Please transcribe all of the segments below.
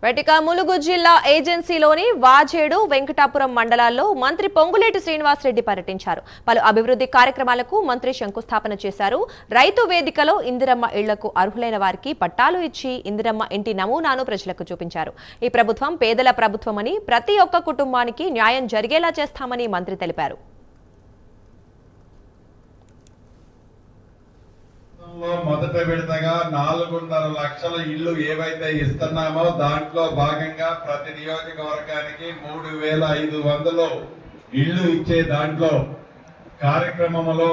వెటిక ములుగు జిల్లా ఏజెన్సీలోని వాజేడు వెంకటాపురం మండలాల్లో మంత్రి పొంగులేటి శ్రీనివాసరెడ్డి పర్యటించారు. పలు అభివృద్ధి కార్యక్రమాలకు మంత్రి శంకుస్థాపన చేశారు. రైతు వేదికలో ఇందిరమ్మ ఇళ్లకు అర్హులైన వారికి పట్టాలు ఇచ్చి ఇందిరమ్మ ఇంటి నమూనాను ప్రజలకు చూపించారు. ఈ ప్రభుత్వం పేదల ప్రభుత్వమని, ప్రతి ఒక్క కుటుంబానికి న్యాయం జరిగేలా చేస్తామని మంత్రి తెలిపారు. మొదట విడతగా 4.5 లక్షల ఇళ్లు ఏవైతే ఇస్తున్నామో దాంట్లో భాగంగా ప్రతి నియోజకవర్గానికి 3,500 ఇళ్లు ఇచ్చే దాంట్లో కార్యక్రమంలో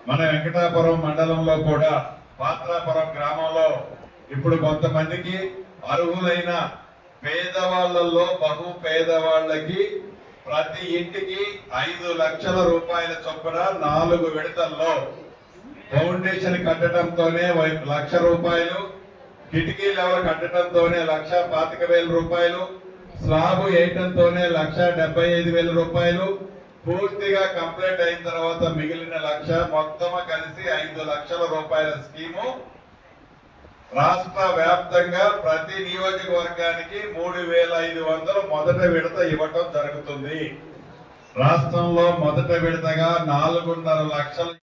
మన వెంకటాపురం మండలంలో కూడా పాత్రాపురం గ్రామంలో ఇప్పుడు కొంతమందికి అర్హులైన పేదవాళ్లలో బహు పేదవాళ్ళకి ప్రతి ఇంటికి 5 లక్షల రూపాయల చొప్పున 4 విడతల్లో ఫౌండేషన్ కట్టడంతోనే 1,00,000 రూపాయలు, కిటికీ లెవెల్ కట్టడంతోనే 1,25,000 రూపాయలు, స్లాబ్ వేయటంతోనే 1,75,000 రూపాయలు, పూర్తిగా కంప్లీట్ అయిన తర్వాత మిగిలిన 1,00,000 మొత్తం కలిసి 5 లక్షల రూపాయల స్కీము రాష్ట్ర వ్యాప్తంగా ప్రతి నియోజకవర్గానికి 3,500 మొదట విడత ఇవ్వటం జరుగుతుంది. రాష్ట్రంలో మొదట విడతగా 4.5 లక్షలు